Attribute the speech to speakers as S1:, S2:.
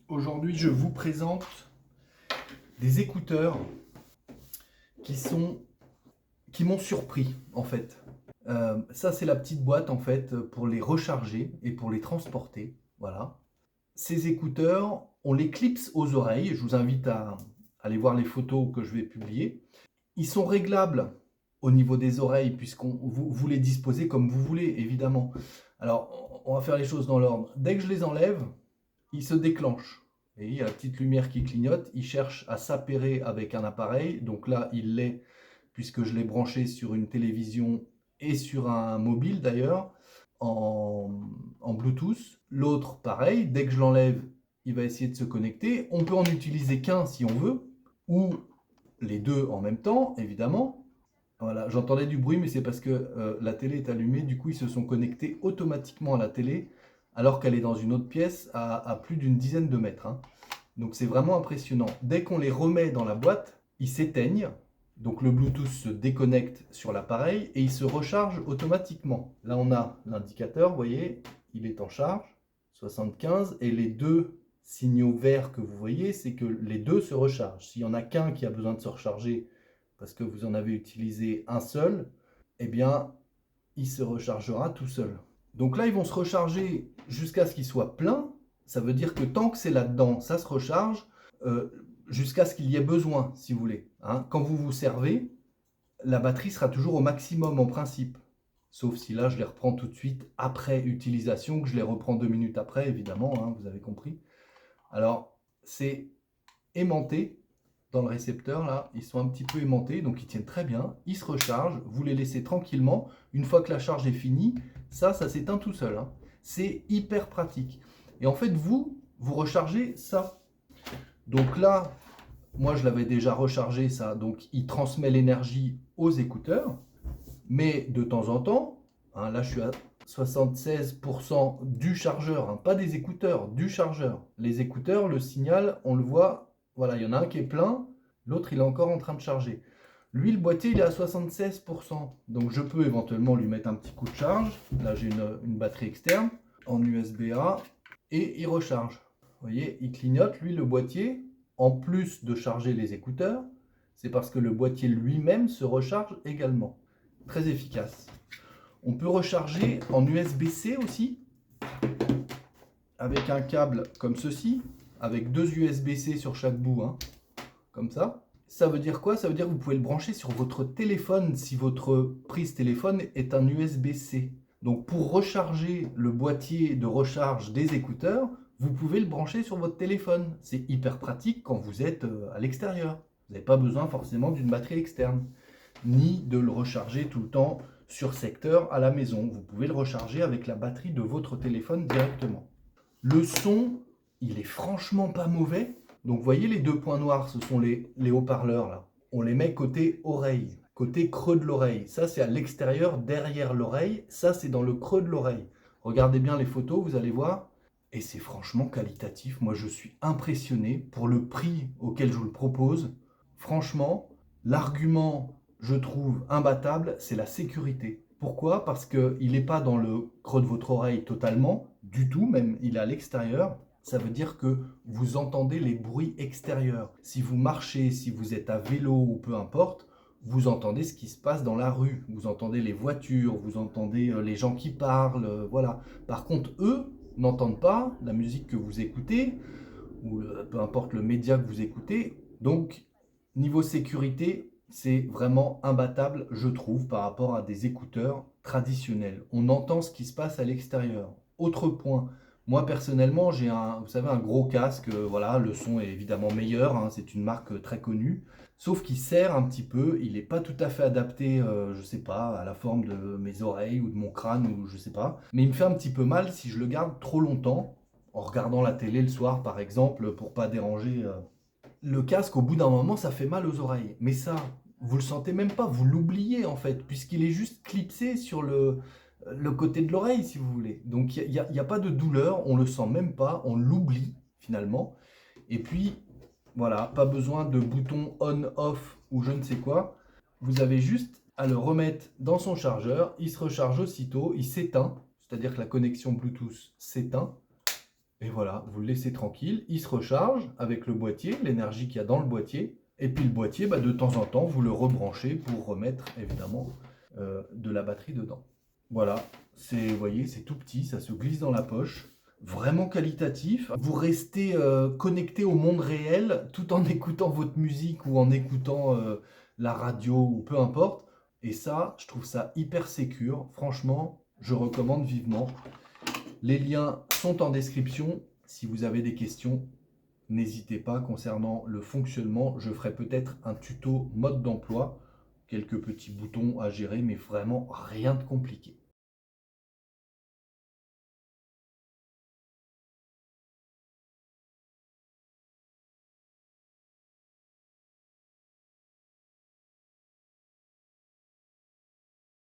S1: Aujourd'hui, je vous présente des écouteurs qui m'ont surpris en fait. Ça, c'est la petite boîte en fait pour les recharger et pour les transporter. Voilà. Ces écouteurs, on les clipse aux oreilles. Je vous invite à aller voir les photos que je vais publier. Ils sont réglables au niveau des oreilles puisqu'on vous les disposez comme vous voulez, évidemment. Alors, on va faire les choses dans l'ordre. Dès que je les enlève, ils se déclenchent. Et il y a la petite lumière qui clignote. Il cherche à s'appairer avec un appareil. Donc là, il l'est puisque je l'ai branché sur une télévision et sur un mobile d'ailleurs en, en Bluetooth. L'autre, pareil, dès que je l'enlève, il va essayer de se connecter. On peut en utiliser qu'un si on veut, ou les deux en même temps, évidemment. Voilà, j'entendais du bruit, mais c'est parce que la télé est allumée. Du coup, ils se sont connectés automatiquement à la télé, alors qu'elle est dans une autre pièce à plus d'une dizaine de mètres, hein. Donc c'est vraiment impressionnant. Dès qu'on les remet dans la boîte, ils s'éteignent. Donc le Bluetooth se déconnecte sur l'appareil et il se recharge automatiquement. Là, on a l'indicateur, vous voyez, il est en charge, 75, et les deux signaux verts que vous voyez, c'est que les deux se rechargent. S'il n'y en a qu'un qui a besoin de se recharger parce que vous en avez utilisé un seul, eh bien, il se rechargera tout seul. Donc là, ils vont se recharger jusqu'à ce qu'il soit plein. Ça veut dire que tant que c'est là-dedans, ça se recharge euh, jusqu'à ce qu'il y ait besoin, si vous voulez, hein. Quand vous vous servez, la batterie sera toujours au maximum en principe. Sauf si là, je les reprends tout de suite après utilisation, que je les reprends 2 minutes après, évidemment, hein, vous avez compris. Alors, c'est aimanté dans le récepteur, là, ils sont un petit peu aimantés, donc ils tiennent très bien. Ils se rechargent, vous les laissez tranquillement. Une fois que la charge est finie, ça s'éteint tout seul, hein. C'est hyper pratique. Et en fait, vous rechargez ça. Donc là, moi, je l'avais déjà rechargé, ça. Donc, il transmet l'énergie aux écouteurs. Mais de temps en temps, hein, là, je suis à 76% du chargeur, hein, pas des écouteurs, du chargeur. Les écouteurs, le signal, on le voit, voilà, il y en a un qui est plein, l'autre, il est encore en train de charger. Lui, le boîtier, il est à 76%. Donc, je peux éventuellement lui mettre un petit coup de charge. Là, j'ai une batterie externe en USB-A et il recharge. Vous voyez, il clignote, lui, le boîtier, en plus de charger les écouteurs, c'est parce que le boîtier lui-même se recharge également. Très efficace. On peut recharger en USB-C aussi, avec un câble comme ceci, avec deux USB-C sur chaque bout, hein, comme ça. Ça veut dire quoi? Ça veut dire que vous pouvez le brancher sur votre téléphone si votre prise téléphone est un USB-C. Donc pour recharger le boîtier de recharge des écouteurs, vous pouvez le brancher sur votre téléphone. C'est hyper pratique quand vous êtes à l'extérieur. Vous n'avez pas besoin forcément d'une batterie externe, ni de le recharger tout le temps sur secteur à la maison. Vous pouvez le recharger avec la batterie de votre téléphone directement. Le son, il est franchement pas mauvais. Donc vous voyez les deux points noirs, ce sont les haut-parleurs là. On les met côté oreille, côté creux de l'oreille. Ça c'est à l'extérieur, derrière l'oreille. Ça c'est dans le creux de l'oreille. Regardez bien les photos, vous allez voir. Et c'est franchement qualitatif. Moi je suis impressionné pour le prix auquel je vous le propose. Franchement, l'argument, je trouve, imbattable, c'est la sécurité. Pourquoi? Parce qu'il n'est pas dans le creux de votre oreille totalement, du tout, même il est à l'extérieur. Ça veut dire que vous entendez les bruits extérieurs. Si vous marchez, si vous êtes à vélo ou peu importe, vous entendez ce qui se passe dans la rue. Vous entendez les voitures, vous entendez les gens qui parlent, voilà. Par contre, eux n'entendent pas la musique que vous écoutez, ou peu importe le média que vous écoutez. Donc, niveau sécurité, c'est vraiment imbattable, je trouve, par rapport à des écouteurs traditionnels. On entend ce qui se passe à l'extérieur. Autre point, moi personnellement, j'ai vous savez, un gros casque. Voilà, le son est évidemment meilleur, hein, c'est une marque très connue. Sauf qu'il serre un petit peu, il n'est pas tout à fait adapté, je sais pas, à la forme de mes oreilles ou de mon crâne, ou je sais pas. Mais il me fait un petit peu mal si je le garde trop longtemps, en regardant la télé le soir par exemple, pour pas déranger. Le casque, au bout d'un moment, ça fait mal aux oreilles. Mais ça, vous le sentez même pas, vous l'oubliez en fait, puisqu'il est juste clipsé sur le côté de l'oreille, si vous voulez. Donc il y a pas de douleur, on le sent même pas, on l'oublie finalement. Et puis, voilà, pas besoin de bouton on-off ou je ne sais quoi. Vous avez juste à le remettre dans son chargeur, il se recharge aussitôt, il s'éteint, c'est-à-dire que la connexion Bluetooth s'éteint. Et voilà, vous le laissez tranquille, il se recharge avec le boîtier, l'énergie qu'il y a dans le boîtier. Et puis le boîtier, de temps en temps, vous le rebranchez pour remettre évidemment de la batterie dedans. Voilà, vous voyez, c'est tout petit, ça se glisse dans la poche. Vraiment qualitatif. Vous restez connecté au monde réel tout en écoutant votre musique ou en écoutant la radio ou peu importe. Et ça, je trouve ça hyper sécure. Franchement, je recommande vivement. Les liens sont en description. Si vous avez des questions, n'hésitez pas concernant le fonctionnement. Je ferai peut-être un tuto mode d'emploi. Quelques petits boutons à gérer, mais vraiment rien de compliqué.